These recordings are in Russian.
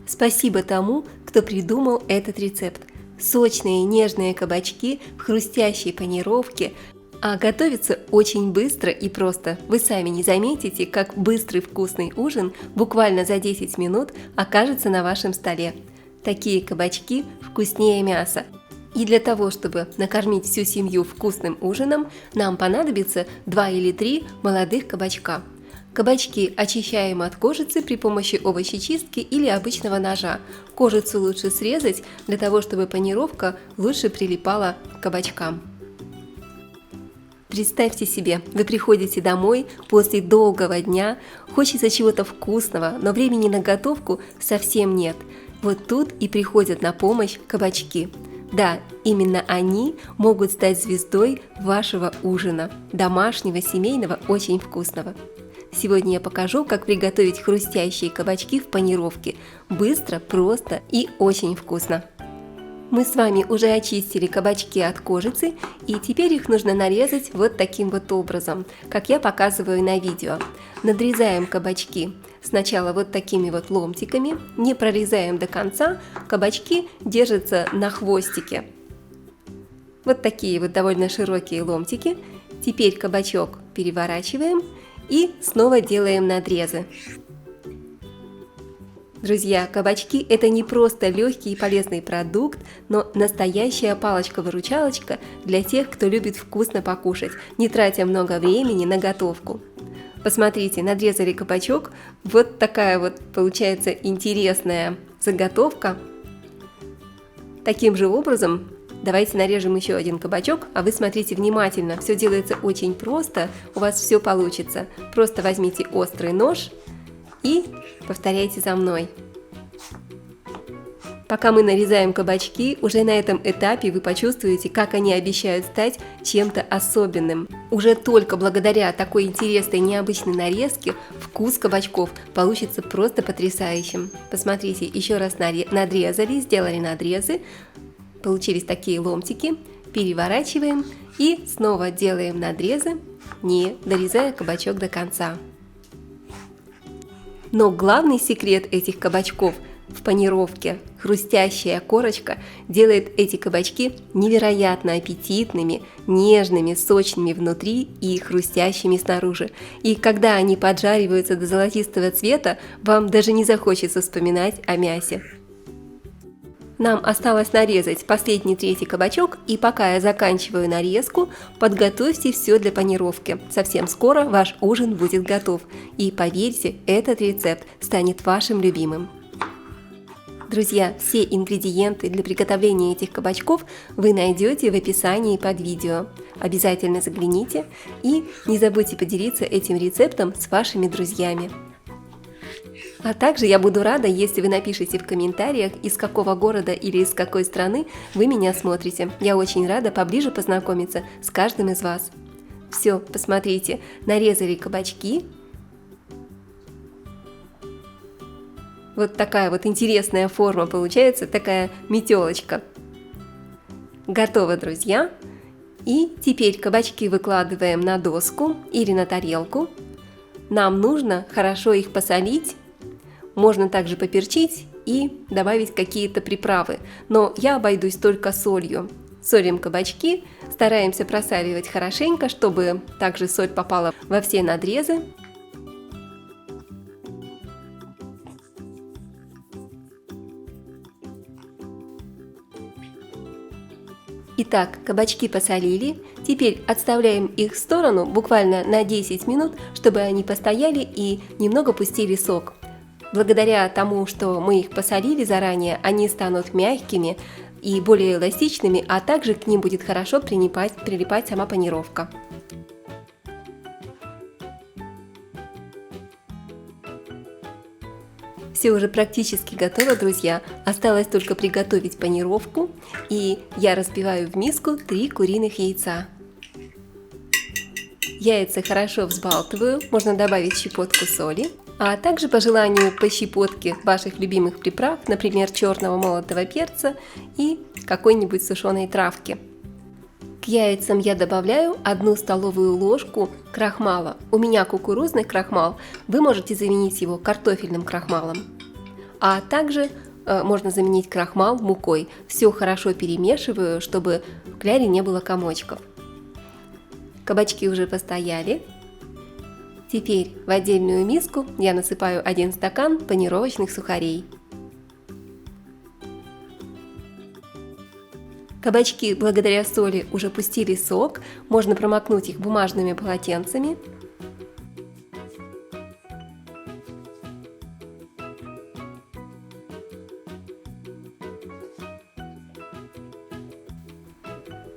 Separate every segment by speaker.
Speaker 1: Спасибо тому, кто придумал этот рецепт. Сочные нежные кабачки в хрустящей панировке, а готовится очень быстро и просто. Вы сами не заметите, как быстрый вкусный ужин буквально за 10 минут окажется на вашем столе. Такие кабачки вкуснее мяса. И для того, чтобы накормить всю семью вкусным ужином, нам понадобится 2 или 3 молодых кабачка. Кабачки очищаем от кожицы при помощи овощечистки или обычного ножа. Кожицу лучше срезать для того, чтобы панировка лучше прилипала к кабачкам. Представьте себе, вы приходите домой после долгого дня, хочется чего-то вкусного, но времени на готовку совсем нет. Вот тут и приходят на помощь кабачки. Да, именно они могут стать звездой вашего ужина, домашнего, семейного, очень вкусного. Сегодня я покажу, как приготовить хрустящие кабачки в панировке. Быстро, просто и очень вкусно. Мы с вами уже очистили кабачки от кожицы, и теперь их нужно нарезать вот таким вот образом, как я показываю на видео. Надрезаем кабачки сначала вот такими вот ломтиками, не прорезаем до конца, кабачки держатся на хвостике. Вот такие вот довольно широкие ломтики. Теперь кабачок переворачиваем и снова делаем надрезы. Друзья, кабачки – это не просто легкий и полезный продукт, но настоящая палочка-выручалочка для тех, кто любит вкусно покушать, не тратя много времени на готовку. Посмотрите, надрезали кабачок, вот такая вот получается интересная заготовка. Таким же образом давайте нарежем еще один кабачок, а вы смотрите внимательно, все делается очень просто, у вас все получится. Просто возьмите острый нож и повторяйте за мной. Пока мы нарезаем кабачки, уже на этом этапе вы почувствуете, как они обещают стать чем-то особенным. Уже только благодаря такой интересной необычной нарезке вкус кабачков получится просто потрясающим. Посмотрите, еще раз надрезали, сделали надрезы, получились такие ломтики, переворачиваем и снова делаем надрезы, не дорезая кабачок до конца. Но главный секрет этих кабачков в панировке. Хрустящая корочка делает эти кабачки невероятно аппетитными, нежными, сочными внутри и хрустящими снаружи. И когда они поджариваются до золотистого цвета, вам даже не захочется вспоминать о мясе. Нам осталось нарезать последний третий кабачок, и пока я заканчиваю нарезку, подготовьте все для панировки. Совсем скоро ваш ужин будет готов. И поверьте, этот рецепт станет вашим любимым. Друзья, все ингредиенты для приготовления этих кабачков вы найдете в описании под видео. Обязательно загляните и не забудьте поделиться этим рецептом с вашими друзьями. А также я буду рада, если вы напишите в комментариях, из какого города или из какой страны вы меня смотрите. Я очень рада поближе познакомиться с каждым из вас. Все, посмотрите, нарезали кабачки. Вот такая вот интересная форма получается, такая метелочка. Готово, друзья. И теперь кабачки выкладываем на доску или на тарелку. Нам нужно хорошо их посолить. Можно также поперчить и добавить какие-то приправы, но я обойдусь только солью. Солим кабачки, стараемся просаливать хорошенько, чтобы также соль попала во все надрезы. Итак, кабачки посолили, теперь отставляем их в сторону буквально на 10 минут, чтобы они постояли и немного пустили сок. Благодаря тому, что мы их посолили заранее, они станут мягкими и более эластичными, а также к ним будет хорошо прилипать сама панировка. Все уже практически готово, друзья. Осталось только приготовить панировку, и я разбиваю в миску 3 куриных яйца. Яйца хорошо взбалтываю, можно добавить щепотку соли, а также по желанию по щепотке ваших любимых приправ, например, черного молотого перца и какой-нибудь сушеной травки. К яйцам я добавляю 1 столовую ложку крахмала. У меня кукурузный крахмал, вы можете заменить его картофельным крахмалом. А также можно заменить крахмал мукой. Все хорошо перемешиваю, чтобы в кляре не было комочков. Кабачки уже постояли. Теперь в отдельную миску я насыпаю 1 стакан панировочных сухарей. Кабачки благодаря соли уже пустили сок, можно промокнуть их бумажными полотенцами.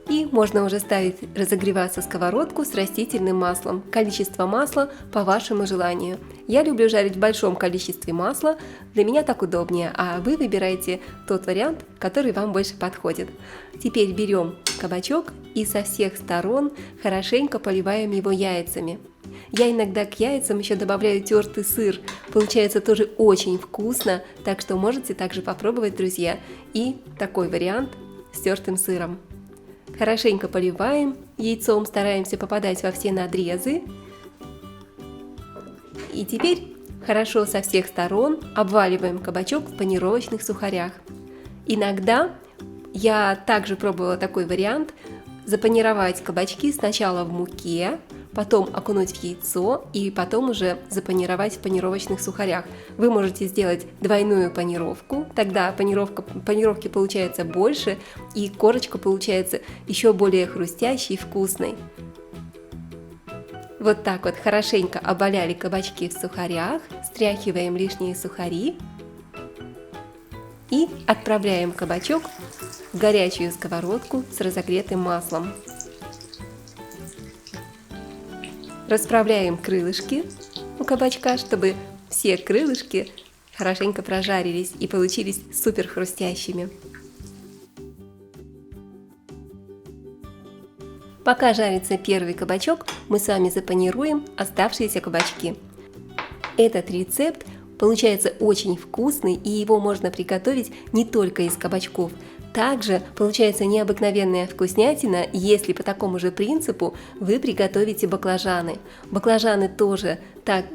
Speaker 1: И можно уже ставить разогреваться сковородку с растительным маслом. Количество масла по вашему желанию. Я люблю жарить в большом количестве масла, для меня так удобнее, а вы выбираете тот вариант, который вам больше подходит. Теперь берем кабачок и со всех сторон хорошенько поливаем его яйцами. Я иногда к яйцам еще добавляю тертый сыр, получается тоже очень вкусно, так что можете также попробовать, друзья, и такой вариант с тертым сыром. Хорошенько поливаем, яйцом стараемся попадать во все надрезы. И теперь хорошо со всех сторон обваливаем кабачок в панировочных сухарях. Иногда я также пробовала такой вариант: запанировать кабачки сначала в муке, потом окунуть в яйцо и потом уже запанировать в панировочных сухарях. Вы можете сделать двойную панировку, тогда панировки получается больше и корочка получается еще более хрустящей и вкусной. Вот так вот хорошенько обваляли кабачки в сухарях, стряхиваем лишние сухари и отправляем кабачок в горячую сковородку с разогретым маслом. Расправляем крылышки у кабачка, чтобы все крылышки хорошенько прожарились и получились супер хрустящими. Пока жарится первый кабачок, мы с вами запанируем оставшиеся кабачки. Этот рецепт получается очень вкусный, и его можно приготовить не только из кабачков. Также получается необыкновенная вкуснятина, если по такому же принципу вы приготовите баклажаны. Баклажаны тоже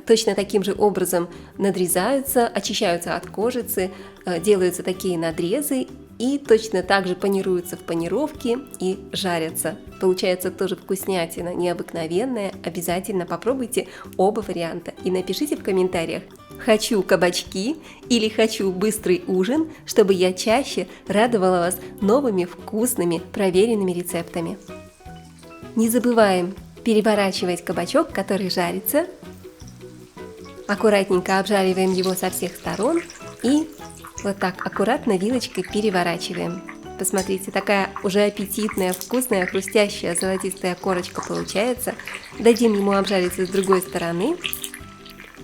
Speaker 1: точно таким же образом надрезаются, очищаются от кожицы, делаются такие надрезы и точно так же панируются в панировке и жарятся. Получается тоже вкуснятина необыкновенная. Обязательно попробуйте оба варианта и напишите в комментариях: хочу кабачки или хочу быстрый ужин, чтобы я чаще радовала вас новыми вкусными проверенными рецептами. Не забываем переворачивать кабачок, который жарится. Аккуратненько обжариваем его со всех сторон и вот так аккуратно вилочкой переворачиваем. Посмотрите, такая уже аппетитная, вкусная, хрустящая, золотистая корочка получается. Дадим ему обжариться с другой стороны.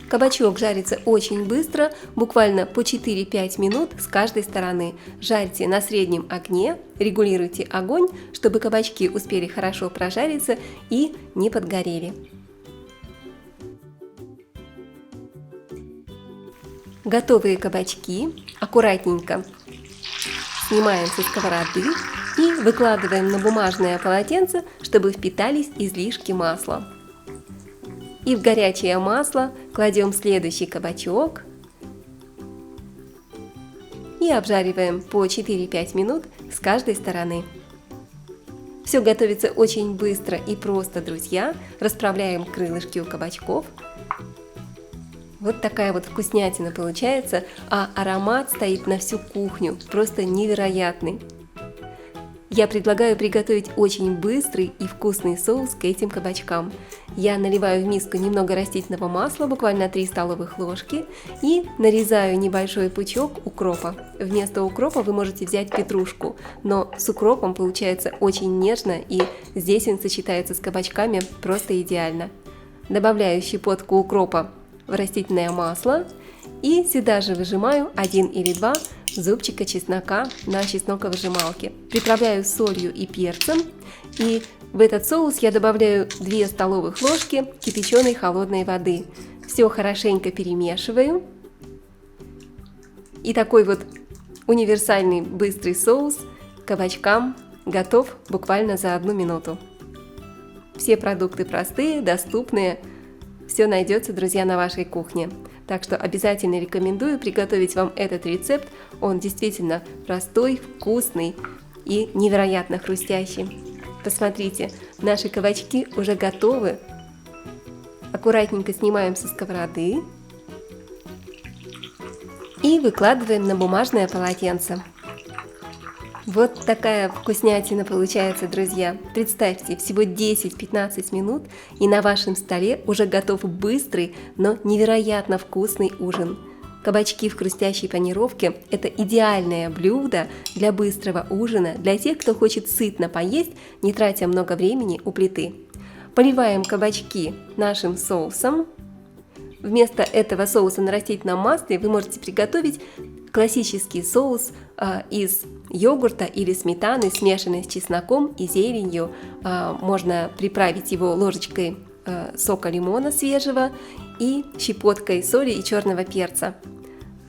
Speaker 1: Кабачок жарится очень быстро, буквально по 4-5 минут с каждой стороны. Жарьте на среднем огне, регулируйте огонь, чтобы кабачки успели хорошо прожариться и не подгорели. Готовые кабачки аккуратненько снимаем со сковороды и выкладываем на бумажное полотенце, чтобы впитались излишки масла. И в горячее масло кладем следующий кабачок и обжариваем по 4-5 минут с каждой стороны. Все готовится очень быстро и просто, друзья. Расправляем крылышки у кабачков. Вот такая вот вкуснятина получается, а аромат стоит на всю кухню, просто невероятный. Я предлагаю приготовить очень быстрый и вкусный соус к этим кабачкам. Я наливаю в миску немного растительного масла, буквально 3 столовых ложки, и нарезаю небольшой пучок укропа. Вместо укропа вы можете взять петрушку, но с укропом получается очень нежно, и здесь он сочетается с кабачками просто идеально. Добавляю щепотку укропа в растительное масло и сюда же выжимаю 1 или 2 зубчика чеснока на чесноковыжималке. Приправляю солью и перцем, и в этот соус я добавляю 2 столовых ложки кипяченой холодной воды. Все хорошенько перемешиваю. И такой вот универсальный быстрый соус к кабачкам готов буквально за 1 минуту. Все продукты простые, доступные. Все найдется, друзья, на вашей кухне. Так что обязательно рекомендую приготовить вам этот рецепт. Он действительно простой, вкусный и невероятно хрустящий. Посмотрите, наши кабачки уже готовы. Аккуратненько снимаем со сковороды и выкладываем на бумажное полотенце. Вот такая вкуснятина получается, друзья. Представьте, всего 10-15 минут, и на вашем столе уже готов быстрый, но невероятно вкусный ужин. Кабачки в хрустящей панировке – это идеальное блюдо для быстрого ужина, для тех, кто хочет сытно поесть, не тратя много времени у плиты. Поливаем кабачки нашим соусом. Вместо этого соуса на растительном масле вы можете приготовить классический соус из йогурта или сметаны, смешанный с чесноком и зеленью. Можно приправить его ложечкой сока лимона свежего и щепоткой соли и черного перца.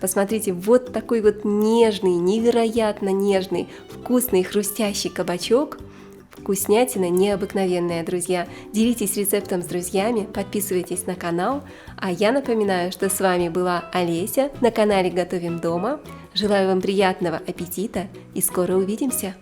Speaker 1: Посмотрите, вот такой вот нежный, невероятно нежный, вкусный, хрустящий кабачок. Вкуснятина необыкновенная, друзья. Делитесь рецептом с друзьями, подписывайтесь на канал. А я напоминаю, что с вами была Олеся на канале Готовим дома. Желаю вам приятного аппетита и скоро увидимся!